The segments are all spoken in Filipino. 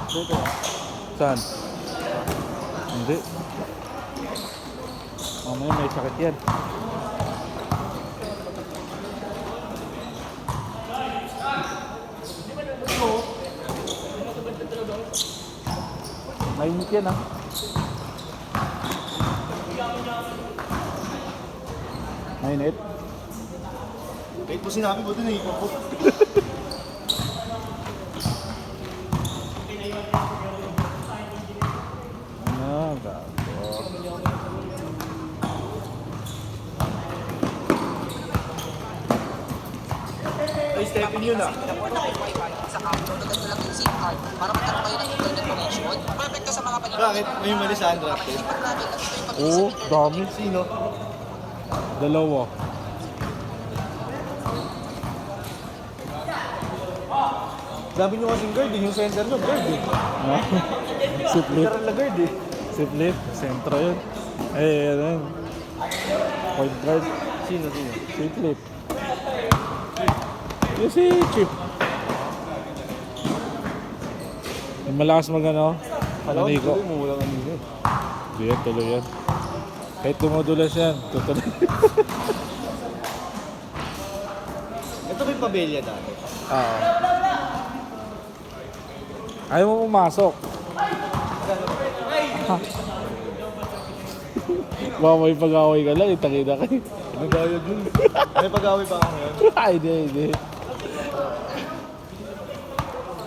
Dito. Saan? Hindi. Mamaya may sakit yan. Mainit yan ah. Mainit? Wait po sinabi ko din eh. Ah, gago. Ay, Stephen yun ah. Sa upload agad lang yung SIM card para magkaroon kayo ng internet connection. Perfect to sa mga pag-ibig. Bakit? May mali sa undrafted. Oo, dami. Sino? Dalawa. Sabi nyo kasing guard eh. Yung center nyo, guard eh. Ha? Siplit. Literal na guard eh. Siplit. Sentro yun. Eh, ano yun. Point guard. Sino? Siplit. Yung si Chip. Yung malakas mag-ano. Alam ko, Maniko. tuloy mo walang ano yun. Hindi yan, tuloy yan. Kahit tumudulas yan, tutuloy. Ito may pabelya dati. Oo. Ayaw mo pumasok. Baka may pag-away ka lang, itakita kayo. Nagayod yun. May pag-away pa ako ngayon. Ay, hindi.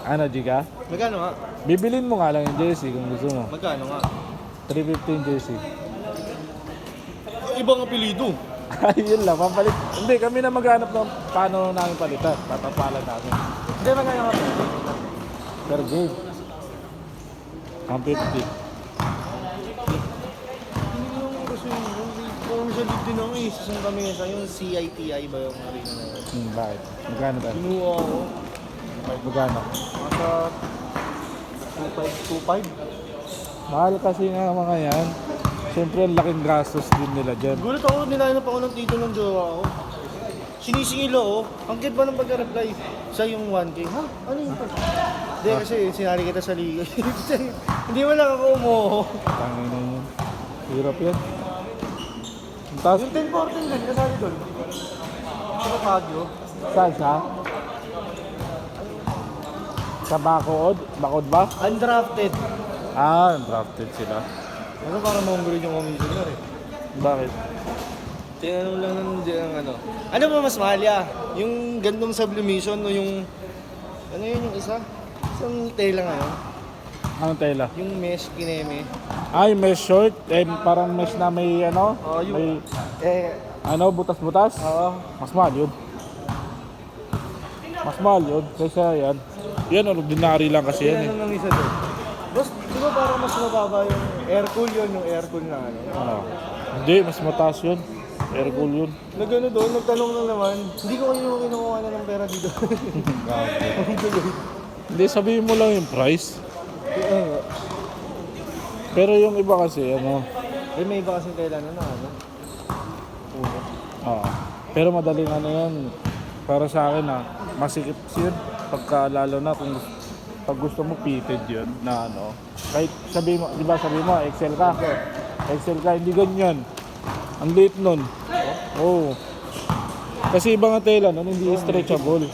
Ano, Jika? Magkano nga? Bibilin mo nga lang yung jersey kung gusto mo. Magkano nga? 350 yung jersey. Ibang apelido. Ay, yun lang, pampalit. Hindi, kami na maghanap ng paano namin palitan. Tatapalan namin. Hindi, magkano nga? Per game. Ang 50. Hindi yung gusto yun. Commercial league din ako eh. Sa isang kamesa. Yung CITI ba yung arena na yun? Bakit? Magkano ba? Kinuha ako. Magkano? Nasa 2.5. Mahal kasi nga mga yan. Siyempre, ang laking gastos din nila dyan. Gulat ako, nilayan pa ako ng tito ng jowa ko. Sinisingil ako. Ang cute ba ng pagka-reply? Sa yung 1K. Ha? Ano yun? Hindi kasi sinari kita sa liga. Hindi mo lang ako umuho. Tangin na yun. Hirap yan. Ang taas. Yung 10-14 din, kasali doon. Sa Baguio. Saan siya? Sa Bacood? Bacood ba? Undrafted. Ah, drafted sila. Ano para ma-upgrade yung commissioner eh. Bakit? Tingnan mo lang ng ano. Ano ba mas mahal ya? Yung gandong sublimation o yung... Ano yun yung isa? Isang tela ngayon. Anong tela? Yung mesh kineme. Ay, may short and parang mesh na may ano? Oo, yung... May Eh... butas-butas? Oo. Mas mahal yun. Mas mahal yun. Kaysa yan. Yan, ordinary lang kasi yan eh. Ano lang isa doon? Boss, di ba parang mas mababa yung air-cool yun, yung air-cool na ano? Ano? Hindi, mas mataas yun. Aircool yun. Nagano doon, nagtanong lang naman. Hindi ko kayo kinukuha na ng pera dito. Ang gulo. Hindi, sabihin mo lang yung price. Pero yung iba kasi, ano, Eh, may iba kasing kailangan na ano? Uno. pero madaling ano yan, para sa akin masikip yun. Pagka lalo na kung pag gusto mo fitted yun na ano. Kahit sabihin mo, di ba sabihin mo, Excel ka. Excel ka, hindi ganyan. Ang liit nun. Oo. Kasi ibang tela nun, hindi stretchable.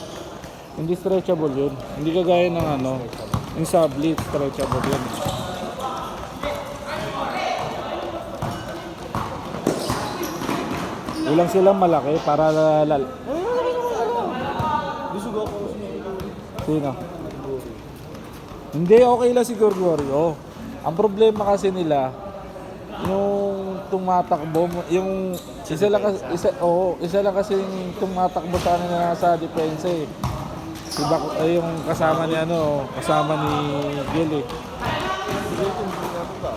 Hindi stretchable yun. Hindi kagaya ng ano, yung sublit, stretchable yun. Ulang silang malaki para Gusto ko ako. Sino? Hindi, okay lang si Gorgorio. Ang problema kasi nila, yung tumatakbo, yung isa lang kasi yung tumatakbo sa kanila sa depensa eh. Diba, yung kasama ni kasama ni Gil eh.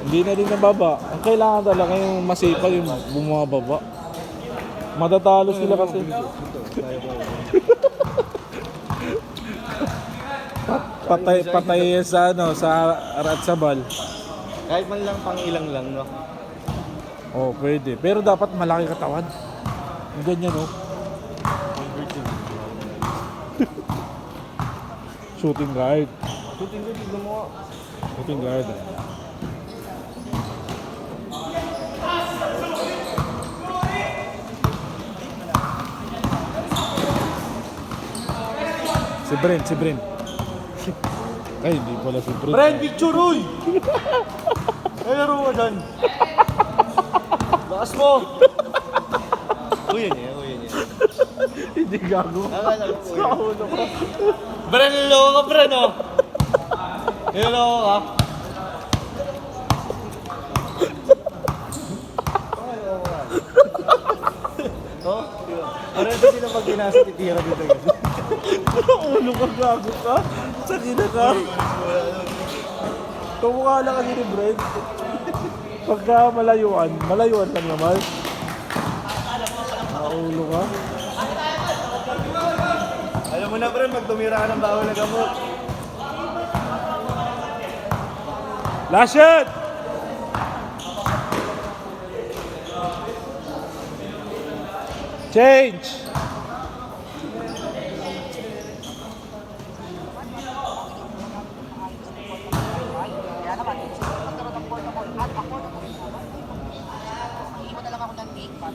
Hindi na din nababa. Ang kailangan talaga yung masipag yung bumababa. Matatalo sila kasi. Patay sa sa Ratsabal. Kahit man lang pang ilang lang, no? Oh, pwede. Pero dapat malaki katawan. Yung ganyan, no? Shooting guard. Shooting ko, tignan mo nga. Shooting guard. Si Brent, si Brent. Ay, hindi pala si Brent. Brand picture, uy! Ay, laro ka dyan. Lakas mo! Uy, yan yan, uy, yan yan. Hindi gago. Akala ko, uy. Sa ulo ko. Brand, niloko ka, Brand, oh! Niloko ka. Oh, parang hindi na pag ginasa titira dito yun. Ulo ka, gago ka. Sakina ka. Tumukha lang kasi ni Brent. Pagka malayuan, malayuan lang naman. Ulo ka. Alam mo na, Brand, pag tumira ka ng bawal na gamot. Last shot! Change! Kaya naman, magkaroon ng portable at affordable naman. Iiwan na lang ako ng cake pan.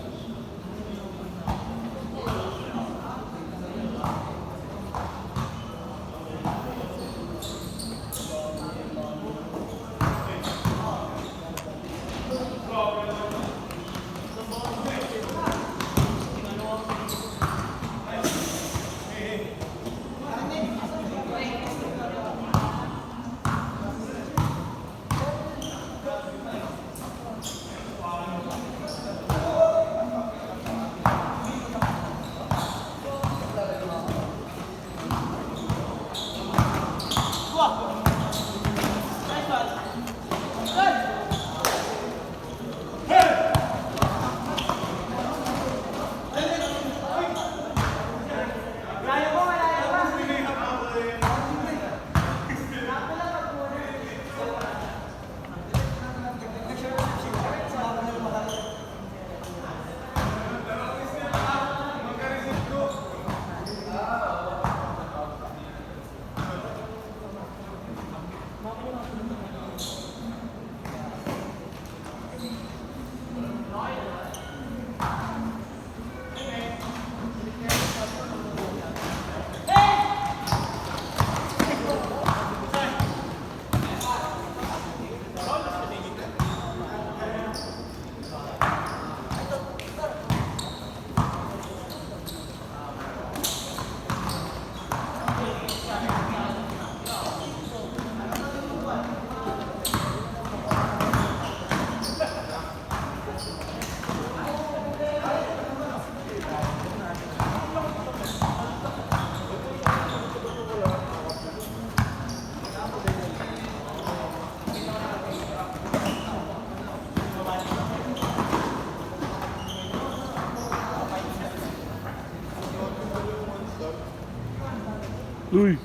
Uy!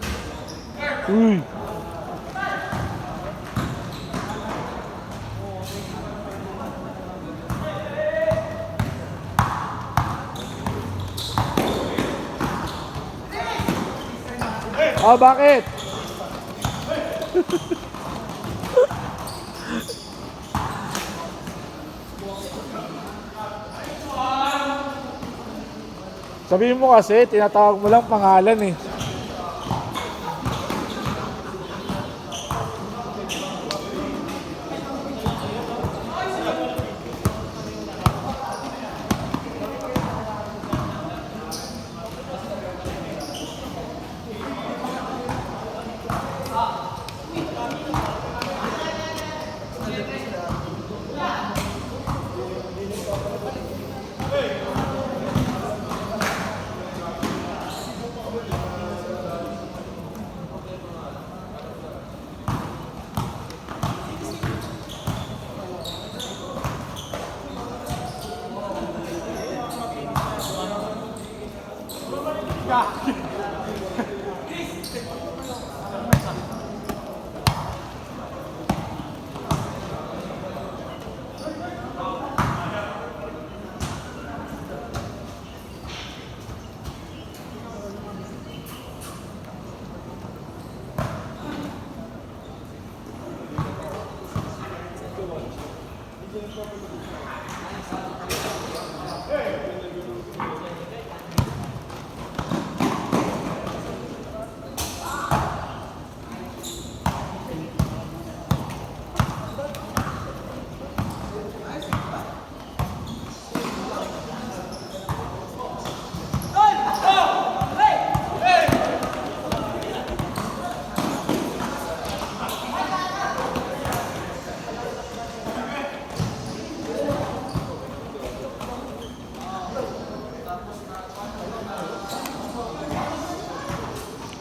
Uy! Oh, bakit? Sabihin mo kasi, tinatawag mo lang pangalan eh.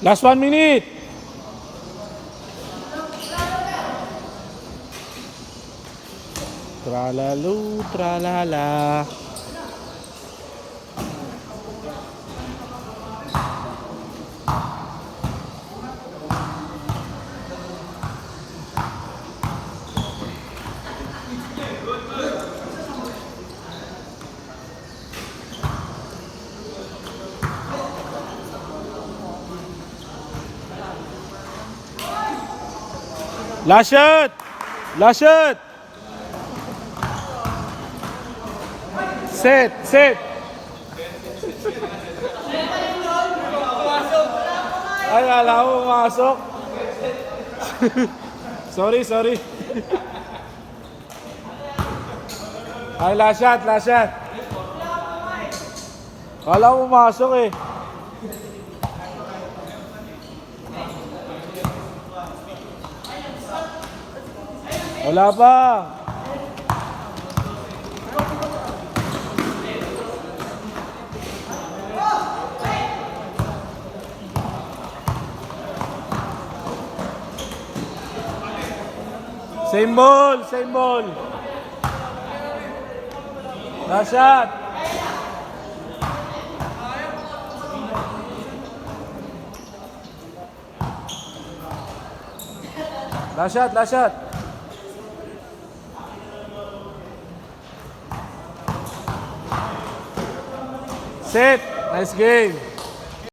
Last 1 minute. Tralalu, tralala. Last shot! Last shot! Set! Set! Ay, alam mo pumasok. Sorry, sorry. Ay, last shot, last shot. Kala mo pumasok eh. Wala pa. Same ball, same ball. Last shot. Last shot, last shot. Set. Nice game.